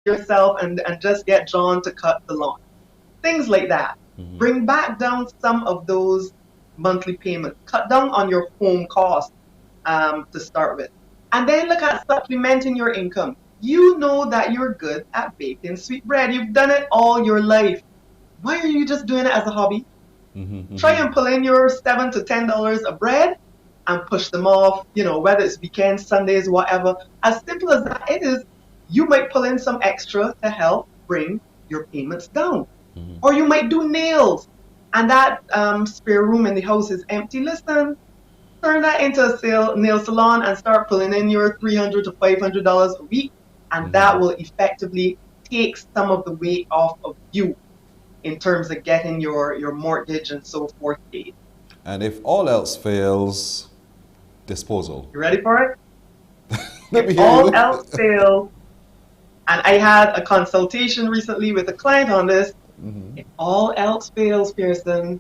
yourself and just get John to cut the lawn. Things like that. Mm-hmm. Bring back down some of those monthly payments. Cut down on your home costs to start with. And then look at supplementing your income. You know that you're good at baking sweet bread. You've done it all your life. Why are you just doing it as a hobby? Mm-hmm. Try Mm-hmm. and pull in your $7 to $10 of bread and push them off, whether it's weekends, Sundays, whatever. As simple as that it is, you might pull in some extra to help bring your payments down. Mm-hmm. Or you might do nails and that spare room in the house is empty. Listen, turn that into a nail salon and start pulling in your $300 to $500 a week. And Mm-hmm. that will effectively take some of the weight off of you in terms of getting your mortgage and so forth paid. And if all else fails, disposal. You ready for it? Let If me hear all you. else fails, and I had a consultation recently with a client on this, Mm-hmm. if all else fails, Pearson,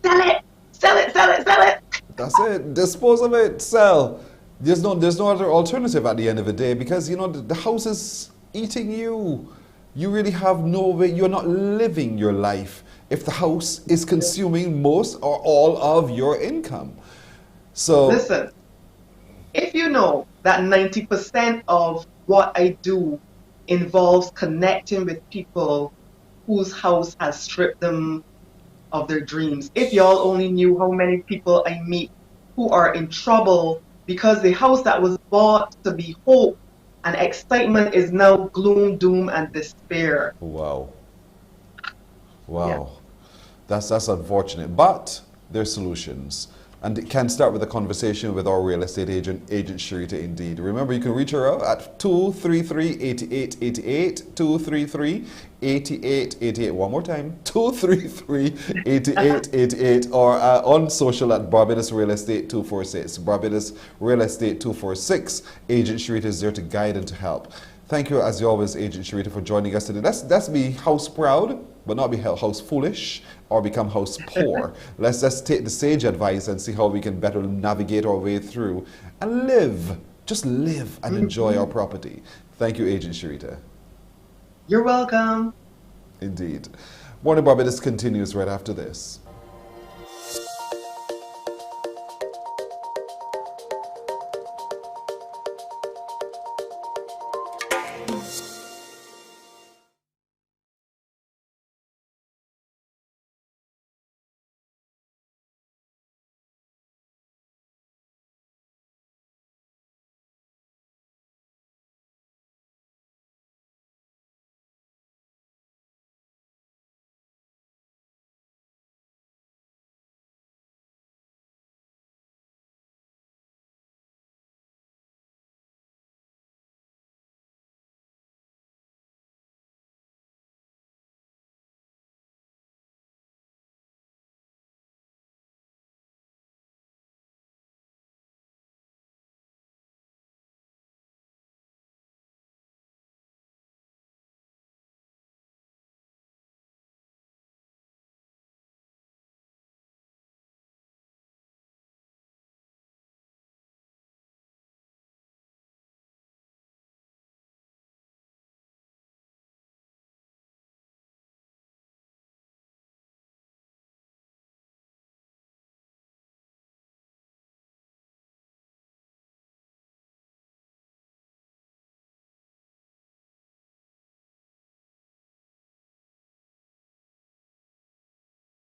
sell it, sell it, sell it, sell it. That's it. Dispose of it. Sell. There's no other alternative at the end of the day because the house is eating you. You really have no way. You're not living your life if the house is consuming most or all of your income. So, Listen, if you know that 90% of what I do involves connecting with people whose house has stripped them of their dreams, if y'all only knew how many people I meet who are in trouble because the house that was bought to be hope and excitement is now gloom, doom, and despair. wow, Yeah. wow. That's unfortunate, but there's solutions. And it can start with a conversation with our real estate agent Sharita indeed. Remember, you can reach her out at 233-8888, 233-8888. One more time, 233-8888, or on social at Barbados Real Estate 246. Barbados Real Estate 246. Agent Sharita is there to guide and to help. Thank you, as always, Agent Sharita, for joining us today. Let's be house proud, but not be house foolish or become house poor. Let's just take the sage advice and see how we can better navigate our way through and live. Just live and enjoy our property. Thank you, Agent Sharita. You're welcome. Indeed. Morning Barbados continues right after this.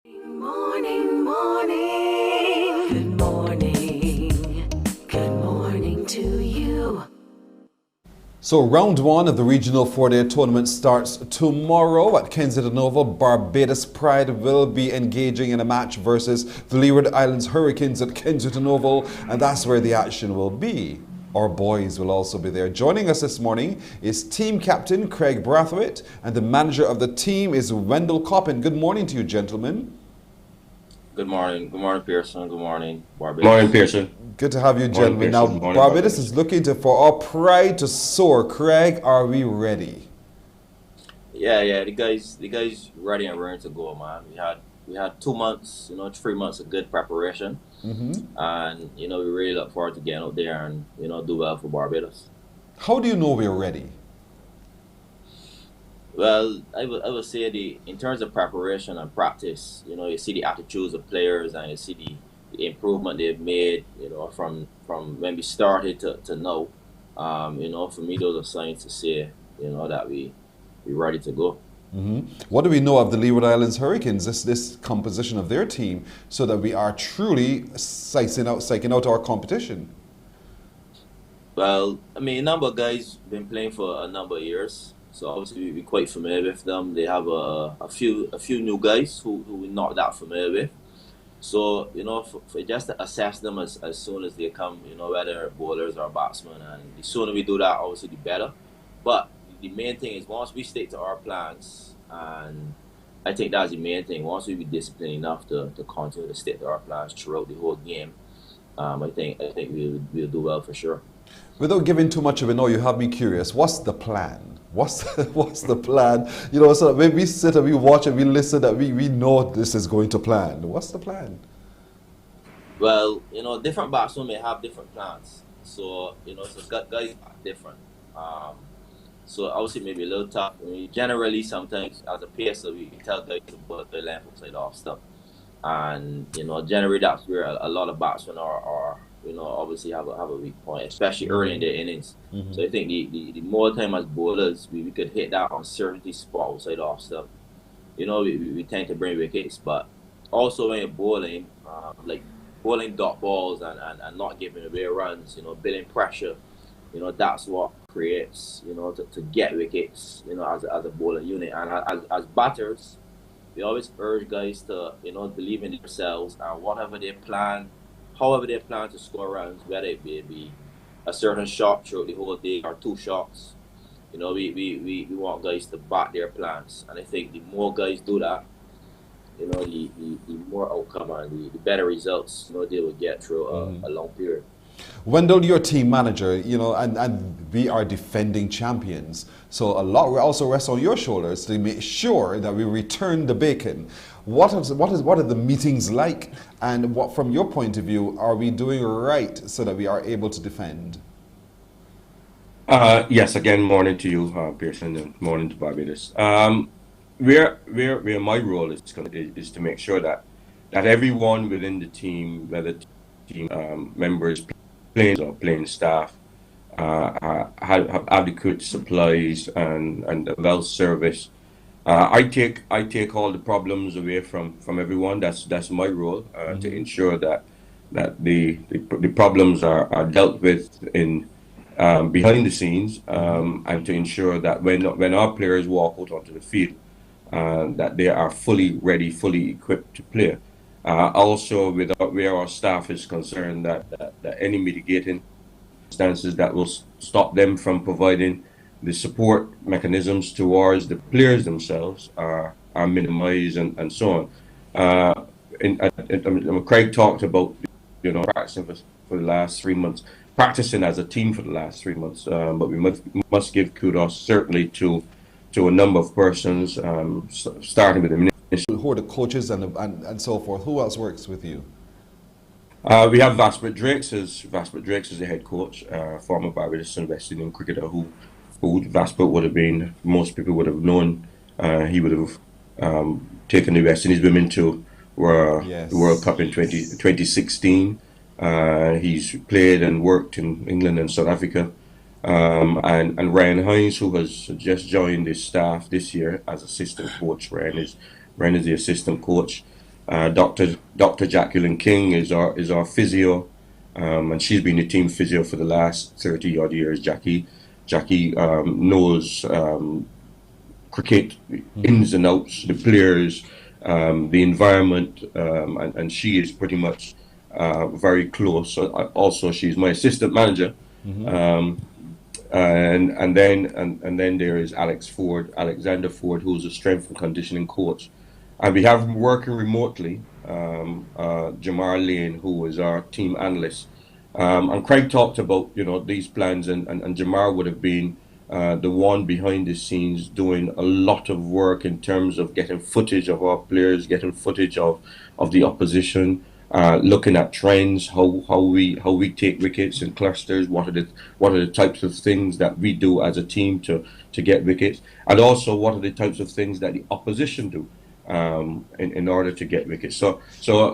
Morning, morning. Good morning. Good morning to you. So round one of the regional four-day tournament starts tomorrow at Kensington Oval. Barbados Pride will be engaging in a match versus the Leeward Islands Hurricanes at Kensington Oval, and that's where the action will be. Our boys will also be there. Joining us this morning is team captain Craig Brathwaite, and the manager of the team is Wendell Coppin. Good morning to you, gentlemen. Good morning. Good morning, Pearson. Good morning, Morning, Barbados. Pearson. Good to have you, Morning, gentlemen. Now, Pearson. Morning, Barbados Barbados. is looking for our pride to soar. Craig, are we ready? Yeah. The guys ready and raring to go, man. We had 2 months, 3 months of good preparation, and we really look forward to getting out there and do well for Barbados. How do you know we're ready? Well, I would say the in terms of preparation and practice, you see the attitudes of players and you see the improvement they've made, from when we started to now. For me those are signs to say, that we ready to go. What do we know of the Leeward Islands Hurricanes, this composition of their team, so that we are truly psyching out our competition? Well, I mean, a number of guys been playing for a number of years, so obviously we're quite familiar with them. They have a few new guys who we're not that familiar with. So, for just to assess them as soon as they come, whether bowlers or batsmen, and the sooner we do that, obviously the better. But the main thing is once we stick to our plans, and I think that's the main thing. Once we be disciplined enough to continue to stick to our plans throughout the whole game, I think we'll do well for sure. Without giving too much of it, no, you have me curious. What's the plan? What's the plan? So that when we sit and we watch and we listen, that we know this is going to plan. What's the plan? Well, different batsmen may have different plans. So, guys are different. Um, so obviously maybe a little tough. I mean, generally, sometimes as a pacer, we tell guys to put their left side off stuff, and generally that's where a lot of batsmen are obviously have a weak point, especially early in their innings. So I think the more time as bowlers we could hit that uncertainty spot outside off stuff, we tend to bring wickets. But also when you're bowling, like bowling dot balls and not giving away runs, building pressure, that's what creates, to get wickets, as a bowling unit. And as batters, we always urge guys to, believe in themselves and however they plan to score runs, whether it be a certain shot throughout the whole day or two shots. We want guys to back their plans. And I think the more guys do that, the more outcome and the better results, they will get through a long period. Wendell, you're team manager, and we are defending champions. So a lot will also rest on your shoulders to make sure that we return the bacon. What are the meetings like, and what, from your point of view, are we doing right so that we are able to defend? Yes, again, morning to you, Pearson, and morning to Barbados. Where my role is to make sure that everyone within the team, whether team members, players or playing staff, have adequate supplies and a well service. I take all the problems away from everyone. That's my role, to ensure that the problems are dealt with in behind the scenes, and to ensure that when our players walk out onto the field, that they are fully ready, fully equipped to play. Also, where our staff is concerned, that any mitigating circumstances that will stop them from providing the support mechanisms towards the players themselves are minimized, and so on. Craig talked about practicing for the last 3 months, practicing as a team for the last 3 months. But we must give kudos certainly to a number of persons, starting with the minister. Who are the coaches and so forth? Who else works with you? We have Vasper Drakes as the head coach, former Barbados West Indian cricketer who Vasper would have been, most people would have known. He would have taken the West Indies women to the World Cup in 2016. He's played and worked in England and South Africa. And Ryan Hines, who has just joined the staff this year as assistant coach. Ryan is the assistant coach. Dr. Jacqueline King is our physio, and she's been the team physio for the last 30 odd years. Jackie knows cricket ins and outs, the players, the environment, and she is pretty much very close. Also, she's my assistant manager. And then there is Alexander Ford, who's a strength and conditioning coach. And we have working remotely, Jamar Lane, who is our team analyst. And Craig talked about, these plans, and Jamar would have been the one behind the scenes doing a lot of work in terms of getting footage of our players, getting footage of the opposition, looking at trends, how we take wickets in clusters, what are the types of things that we do as a team to get wickets, and also what are the types of things that the opposition do in order to get wickets. So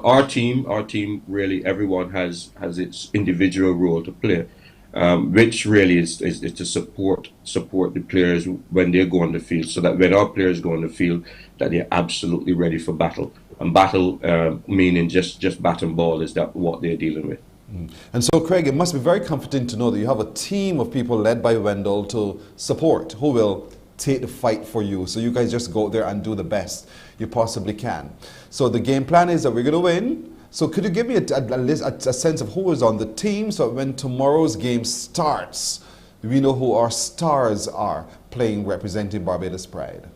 our team really, everyone has its individual role to play, which really is to support the players when they go on the field, so that when our players go on the field, that they're absolutely ready for battle. And battle, meaning just bat and ball, is that what they're dealing with. And so, Craig, it must be very comforting to know that you have a team of people led by Wendell to support, who will take the fight for you. So you guys just go out there and do the best you possibly can. So the game plan is that we're going to win. So could you give me a sense of who is on the team, so when tomorrow's game starts, we know who our stars are playing, representing Barbados Pride?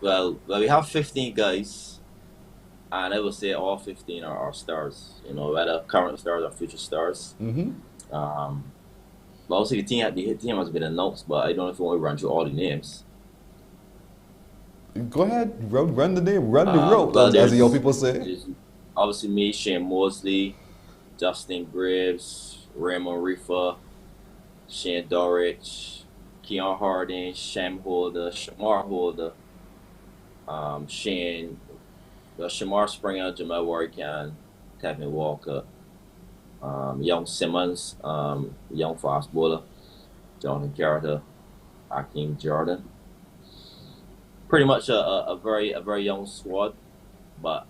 Well, we have 15 guys, and I would say all 15 are our stars. You know, whether current stars or future stars. But also the team has been announced, but I don't know if you want to run through all the names. Go ahead, run the name, run the road, Well, as the old people say. there's obviously me, Shane Mosley, Justin Graves, Raymond Reefer, Shane Dorrich, Keon Harding, Shem Holder, Shamar Holder, Shamar Springer, Jamal Warrican, Kevin Walker, Young Simmons, young fast bowler, Jonathan Carter, Akeem Jordan. Pretty much a very young squad, but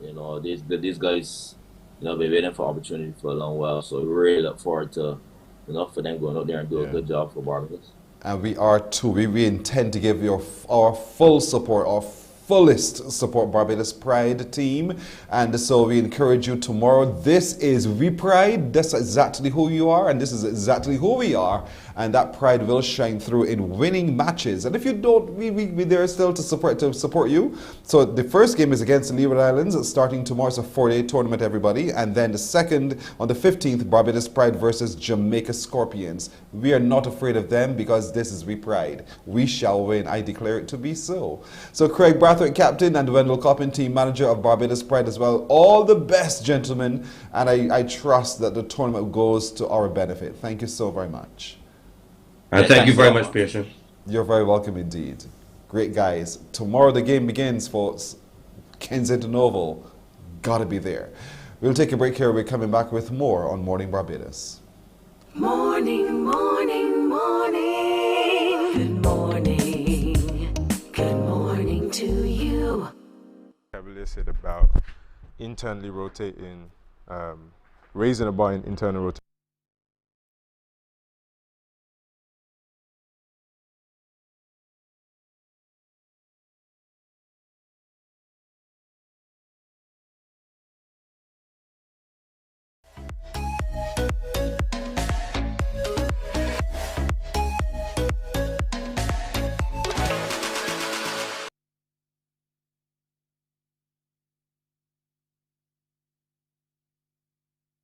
you know these guys, you know, been waiting for opportunity for a long while. So we really look forward to, you know, for them going out there and do a good job for Barbados. And we are too. We intend to give you our full support, our fullest support, Barbados Pride team. And so we encourage you tomorrow. This is We Pride. That's exactly who you are, and this is exactly who we are. And that pride will shine through in winning matches. And if you don't, we there still to support you. So the first game is against the Leeward Islands, starting tomorrow. It's a 4-day tournament, everybody. And then the second, on the 15th, Barbados Pride versus Jamaica Scorpions. We are not afraid of them, because this is We Pride. We shall win. I declare it to be so. So Craig Brathwaite, captain, and Wendell Coppin, team manager of Barbados Pride as well. All the best, gentlemen. And I trust that the tournament goes to our benefit. Thank you so very much. And thank you very much, Pearson. You're very welcome indeed. Great guys. Tomorrow the game begins, folks. Kensington Oval. Gotta be there. We'll take a break here. We're coming back with more on Morning Barbados. Morning, morning, morning. Good morning. Good morning to you. Cavalier said about internally rotating, raising the bar in internal rotation.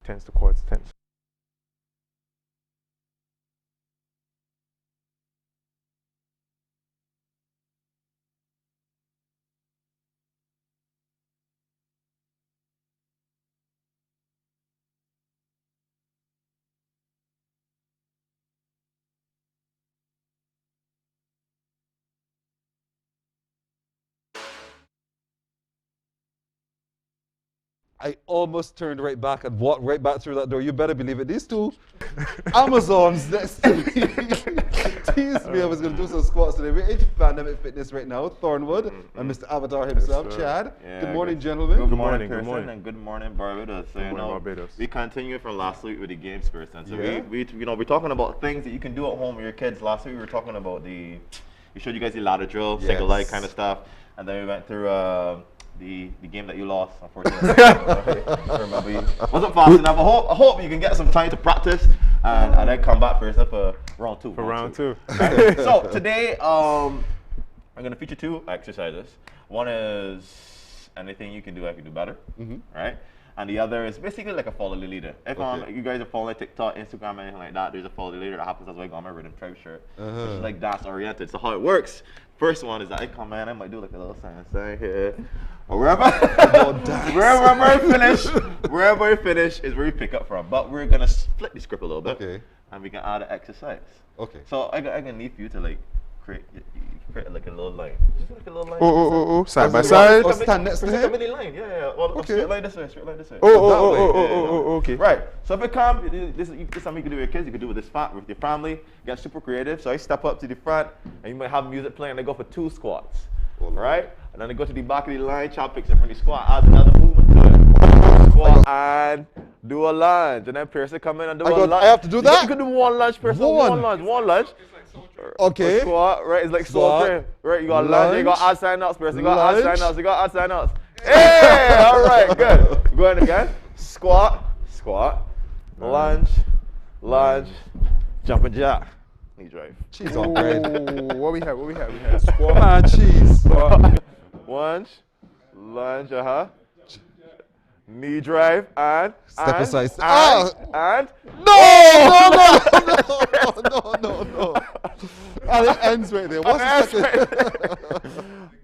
Tense the quads, tense. I almost turned right back and walked right back through that door. You better believe it. These two Amazons next to me teased me I was going to do some squats today. We're into Pandemic Fitness right now. Thornwood and Mr. Avatar himself, Yes, Chad. Yeah, good morning, gentlemen. Good Good morning, morning, good Pearson, morning. and good morning, Barbados. So, Good morning, Barbados. we continue from last week with the games, Pearson. So Yeah. we're talking about things that you can do at home with your kids. Last week we were talking about we showed you guys the ladder drill, single leg kind of stuff, and then we went through the game that you lost, unfortunately. I remember you wasn't fast enough. I hope you can get some time to practice and then come back, Pearson, for round two. For round two. So today, I'm gonna feature two exercises. One is anything you can do, I can do better, right? And the other is basically like a follow the leader. If you guys are following TikTok, Instagram, anything like that, there's a follow the leader that happens as well. I got my Rhythm Tribe shirt, which is like dance oriented. So how it works, first one is that I come in, I might do like a little sign here. Or wherever I finish is where we pick up from. But we're gonna split the script a little bit, and we can add an exercise. Okay. So I can need for you to like create like a little line. Just like a little line. Side by side. Or stand next to him. Like a mini line. Yeah. Well, straight line this way. Okay. Right. So if it comes, this is something you can do with your kids. You can do with with your family. Get super creative. So I step up to the front, and you might have music playing. And I go for 2 squats. Right? And then I go to the back of the line, chop picks up from the squat, add another movement to it. Squat and do a lunge. And then Pearson come in and do a lunge. I have to do that? You can do one lunge, Pearson. One lunge. Okay. Squat, right? It's like soul train. Right? You got lunge, you got outside nuts, Pearson. You got outside nuts. Hey! All right, good. Go ahead again. Squat, lunge, jump and jack. Knee drive. Cheese on bread. What we have? We have squat. Man, cheese. Lunge, knee drive, and Step aside. And No. And it ends right there. What's the second?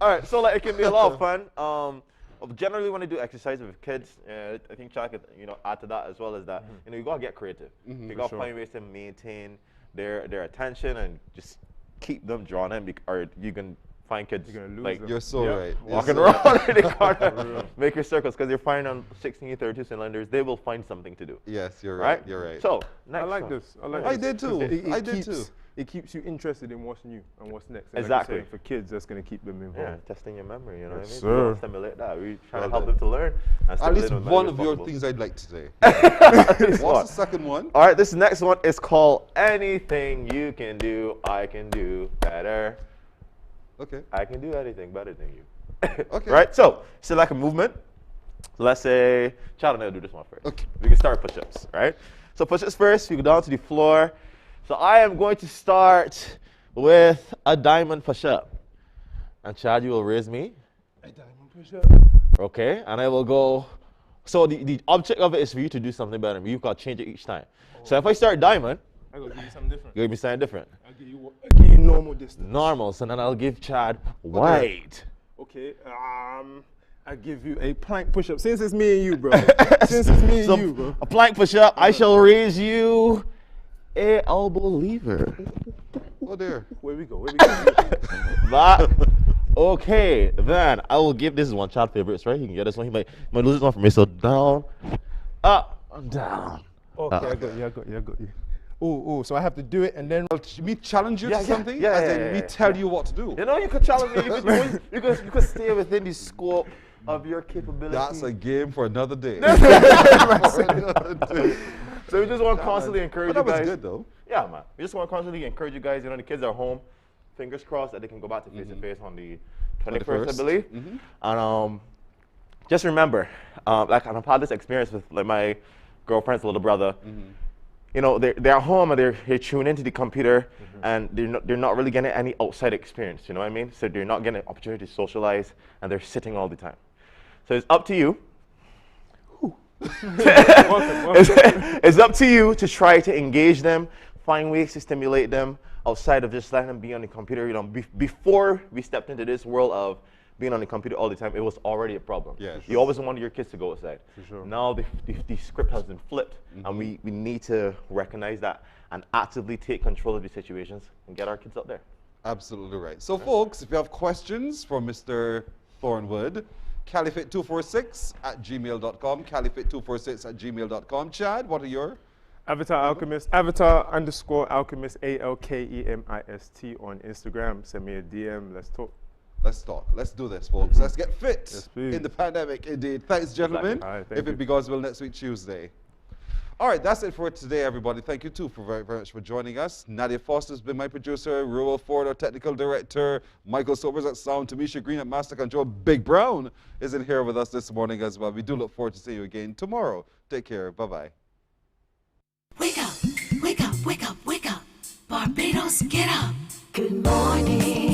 All right, so like it can be a lot of fun. Generally, when I do exercise with kids, I think Chad could add to that as well as that. You gotta get creative. You gotta find ways to maintain their attention and just keep them drawn in, or you can find kids like you're so right. Walking around in the corner, make your circles, because you're finding on 16, 32 cylinders, they will find something to do. Yes, you're right. You're right. So I like this. I did too. It keeps you interested in what's new and what's next. And Exactly. like you say, for kids, that's going to keep them involved. Yeah, testing your memory, you know what I mean? Sir. We want to stimulate that. We're trying to help them to learn. And At least stimulate them one as of much your as possible. things I'd like today. What's What's the second one? All right, this next one is called Anything You Can Do, I Can Do Better. Okay. I can do anything better than you. Okay. Right? So, select a movement. So let's say, Chad and I will do this one first. Okay. We can start with push-ups, right? So push-ups first, we go down to the floor. So I am going to start with a diamond push-up. And Chad, you will raise me. A diamond push-up. Okay, and I will go. So the object of it is for you to do something better. You've got to change it each time. So if I start diamond, I'm going to give you something different. you'll give me something different. I'll give you normal distance. Normal, so then I'll give Chad wide. Okay, I give you a plank push-up. Since it's me and you, bro. Since it's me and you, bro. A plank push-up, I shall raise you a elbow lever. Oh dear. Where we go? That. Okay, then I will give this one Chad favorites, right? He can get this one. He might lose this one for me. So down, up, and down. Okay, I got you. Oh, so I have to do it and then Me challenge you to something? yeah, As in yeah, me yeah. tell you what to do. You know, you could challenge me. You could stay within the scope of your capability. That's a game for another day. So we just want to constantly encourage But you that guys. was good though. Yeah, man. We just want to constantly encourage you guys. You know, the kids are home. Fingers crossed that they can go back to face-to-face on the 21st, I believe. And just remember, like I've had this experience with like my girlfriend's little brother. You know, they're at home and they tune into the computer and they're not really getting any outside experience. You know what I mean? So they're not getting an opportunity to socialize and they're sitting all the time. So it's up to you. It's up to you to try to engage them, find ways to stimulate them outside of just letting them be on the computer. You know, before we stepped into this world of being on the computer all the time, it was already a problem. Yes. You always wanted your kids to go outside. For sure. Now the script has been flipped, and we need to recognize that and actively take control of the situations and get our kids out there. Absolutely right. So folks, if you have questions for Mr. Thornwood, caliphate246@gmail.com, caliphate246@gmail.com. Chad, what are your? Avatar Alchemist, Avatar_Alchemist, ALKEMIST on Instagram. Send me a DM. Let's talk. Let's talk. Let's do this, folks. Let's get fit Yes, please. in the pandemic, indeed. Thanks, gentlemen. All right, thank If it you. be God's will, next week, Tuesday. All right, that's it for today, everybody. Thank you, too, for very much for joining us. Nadia Foster's been my producer, Ruel Ford, our technical director, Michael Sobers at Sound, Tamisha Green at Master Control. Big Brown is in here with us this morning as well. We do look forward to seeing you again tomorrow. Take care. Bye-bye. Wake up, wake up, wake up, wake up. Barbados, get up. Good morning.